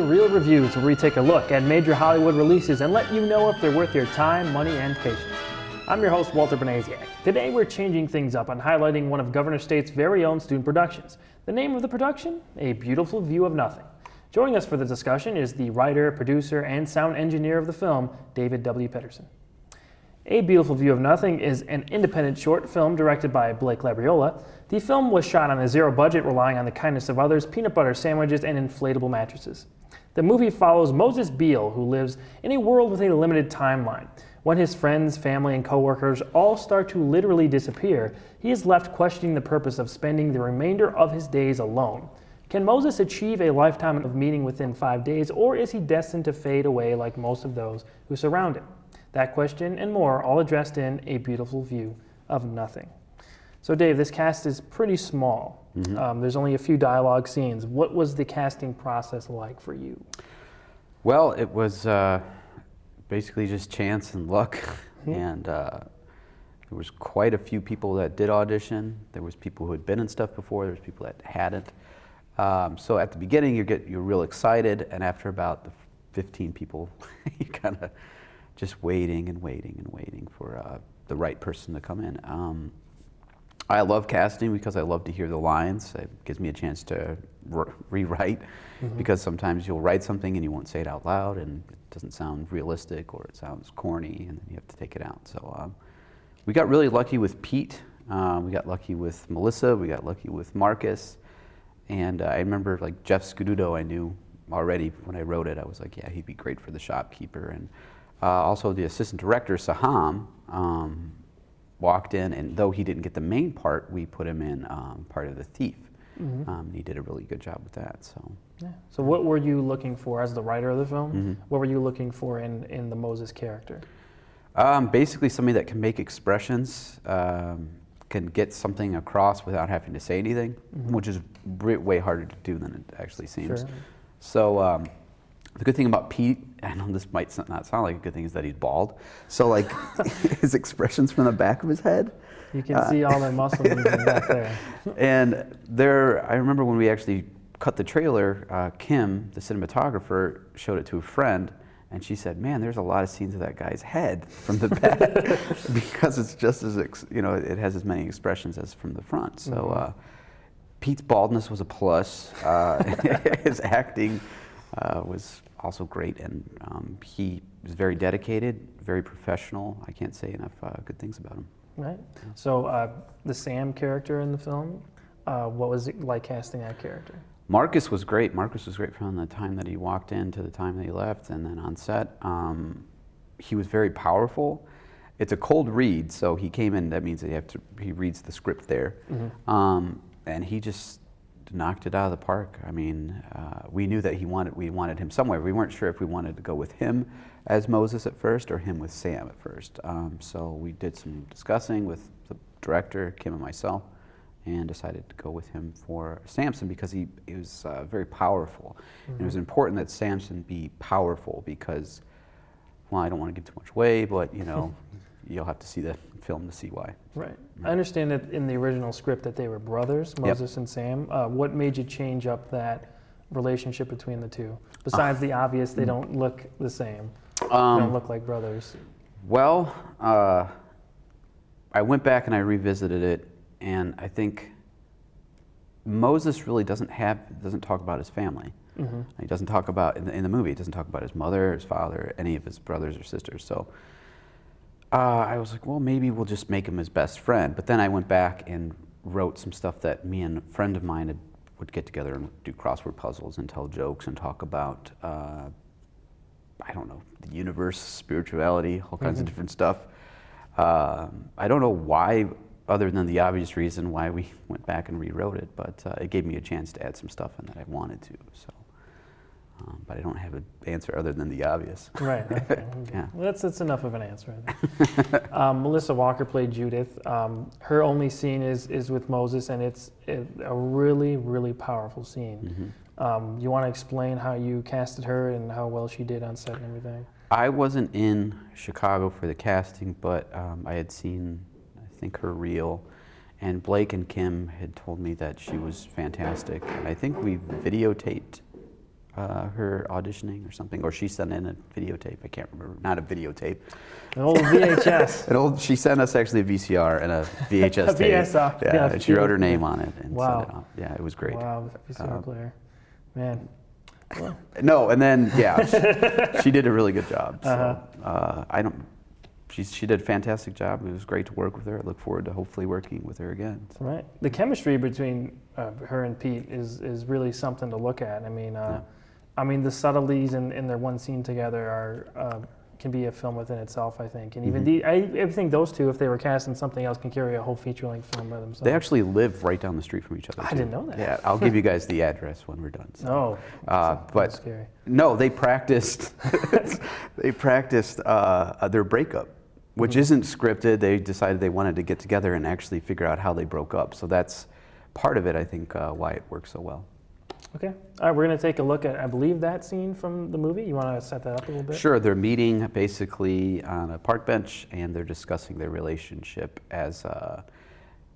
Real Reviews, where we take a look at major Hollywood releases and let you know if they're worth your time, money, and patience. I'm your host, Walter Benasiak. Today we're changing things up and highlighting one of Governor State's very own student productions. The name of the production? A Beautiful View of Nothing. Joining us for the discussion is the writer, producer, and sound engineer of the film, David W. Pedersen. A Beautiful View of Nothing is an independent short film directed by Blake Labriola. The film was shot on a zero budget, relying on the kindness of others, peanut butter sandwiches, and inflatable mattresses. The movie follows Moses Beale, who lives in a world with a limited timeline. When his friends, family, and coworkers all start to literally disappear, he is left questioning the purpose of spending the remainder of his days alone. Can Moses achieve a lifetime of meaning within 5 days, or is he destined to fade away like most of those who surround him? That question and more, all addressed in A Beautiful View of Nothing. So Dave, this cast is pretty small. There's only a few dialogue scenes. What was the casting process like for you? Well, it was basically just chance and luck. And there was quite a few people that did audition. There was people who had been in stuff before. There was people that hadn't. So at the beginning, you're real excited, and after about the 15 people, you kind of just waiting and waiting and waiting for the right person to come in. I love casting because I love to hear the lines. It gives me a chance to rewrite, because sometimes you'll write something and you won't say it out loud and it doesn't sound realistic, or it sounds corny, and then you have to take it out. So we got really lucky with Pete. We got lucky with Melissa. We got lucky with Marcus. And I remember, like, Jeff Scududo, I knew already when I wrote it. I was like, yeah, he'd be great for the shopkeeper. And also the assistant director, Saham, walked in, and though he didn't get the main part, we put him in part of the thief. He did a really good job with that. So, yeah. So what were you looking for as the writer of the film? What were you looking for in the Moses character? Basically somebody that can make expressions, can get something across without having to say anything, which is way harder to do than it actually seems. Sure. So the good thing about Pete, I know this might not sound like a good thing, is that he's bald. So, like, his expressions from the back of his head. You can see all the muscle movement back there. And I remember when we actually cut the trailer, Kim, the cinematographer, showed it to a friend, and she said, man, there's a lot of scenes of that guy's head from the back, because it's just as, it has as many expressions as from the front. So Pete's baldness was a plus. His acting was also great, and he was very dedicated, very professional. I can't say enough good things about him. Right. So the Sam character in the film, what was it like casting that character? Marcus was great. Marcus was great from the time that he walked in to the time that he left, and then on set. He was very powerful. It's a cold read, so he came in, that means that he reads the script there. And he just knocked it out of the park. I mean, we knew that we wanted him somewhere. We weren't sure if we wanted to go with him as Moses at first or him with Sam at first. So we did some discussing with the director, Kim and myself, and decided to go with him for Samson because he was very powerful. And it was important that Samson be powerful because, well, I don't want to give too much away, but you'll have to see the film to see why. Right. I understand that in the original script that they were brothers, Moses and Sam. What made you change up that relationship between the two? Besides the obvious, they don't look the same. They don't look like brothers. Well, I went back and I revisited it, and I think Moses really doesn't talk about his family. He doesn't talk about, in the movie, he doesn't talk about his mother, his father, any of his brothers or sisters. So I was like, well, maybe we'll just make him his best friend. But then I went back and wrote some stuff that me and a friend of mine would get together and do crossword puzzles and tell jokes and talk about, I don't know, the universe, spirituality, all kinds of different stuff. I don't know why, other than the obvious reason why we went back and rewrote it, but it gave me a chance to add some stuff in that I wanted to. So. But I don't have an answer other than the obvious. Right. Okay. Yeah. Well, that's enough of an answer, I think. Melissa Walker played Judith. Her only scene is with Moses, and it's a really, really powerful scene. You want to explain how you casted her and how well she did on set and everything? I wasn't in Chicago for the casting, but I had seen, I think, her reel. And Blake and Kim had told me that she was fantastic. And I think we videotaped her auditioning or something, or she sent in a videotape. I can't remember. Not a videotape. An old VHS. She sent us actually a VCR and a VHS A tape. VSR. Yeah, and she wrote her name on it and Wow. sent it on. Yeah, it was great. Wow, VCR player. Man. Well. No, and then she did a really good job. So, She did a fantastic job. It was great to work with her. I look forward to hopefully working with her again. So. Right. The chemistry between her and Pete is really something to look at. I mean, the subtleties in their one scene together can be a film within itself, I think. And even I think those two, if they were cast in something else, can carry a whole feature-length film by themselves. They actually live right down the street from each other. I didn't know that. Yeah, I'll give you guys the address when we're done. So. That's scary. No, they practiced. They practiced their breakup, which isn't scripted. They decided they wanted to get together and actually figure out how they broke up. So that's part of it, I think, why it works so well. Okay. All right, we're going to take a look at, I believe, that scene from the movie. You want to set that up a little bit? Sure. They're meeting basically on a park bench, and they're discussing their relationship as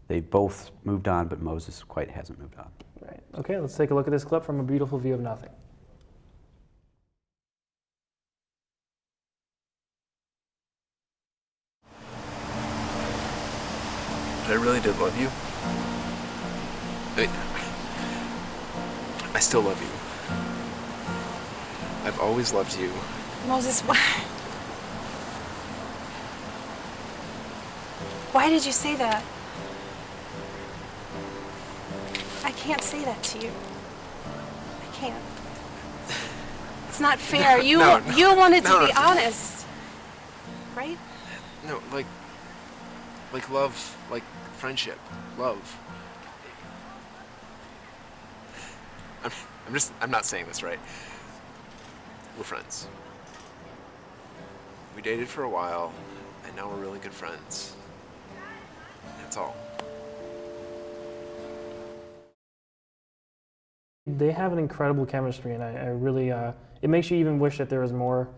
they've both moved on, but Moses quite hasn't moved on. Right. Okay, let's take a look at this clip from A Beautiful View of Nothing. I really did love you. I still love you. I've always loved you. Moses, why did you say that? I can't say that to you. I can't. It's not fair. You wanted to be honest, right? No, like love, like friendship, love. I'm not saying this right. We're friends. We dated for a while, and now we're really good friends. That's all. They have an incredible chemistry, and I really, it makes you even wish that there was more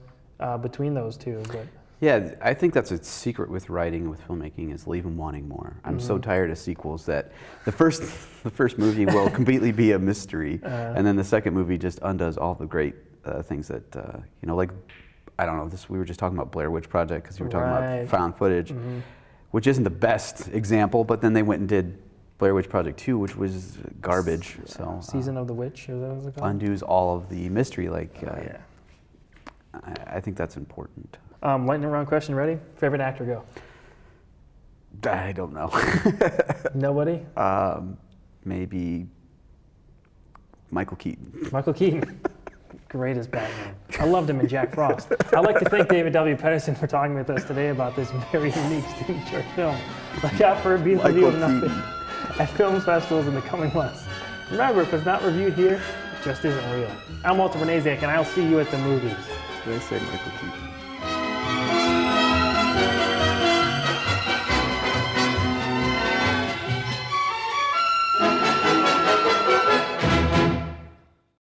between those two. But yeah, I think that's a secret with writing and with filmmaking is leave them wanting more. I'm so tired of sequels that the first movie will completely be a mystery, and then the second movie just undoes all the great things that like I don't know. We were just talking about Blair Witch Project because we were talking about found footage, which isn't the best example, but then they went and did Blair Witch Project 2, which was garbage. So Season of the Witch, is that what it's called? Undoes all of the mystery. Yeah. I think that's important. Lightning round question, ready? Favorite actor, go. I don't know. Nobody? Maybe Michael Keaton. Michael Keaton. Great as Batman. I loved him in Jack Frost. I'd like to thank David W. Pedersen for talking with us today about this very unique student short film. Look out for A Beautiful View of Nothing at film festivals in the coming months. Remember, if it's not reviewed here, it just isn't real. I'm Walter Bernasiak, and I'll see you at the movies. Did I say Michael Keaton?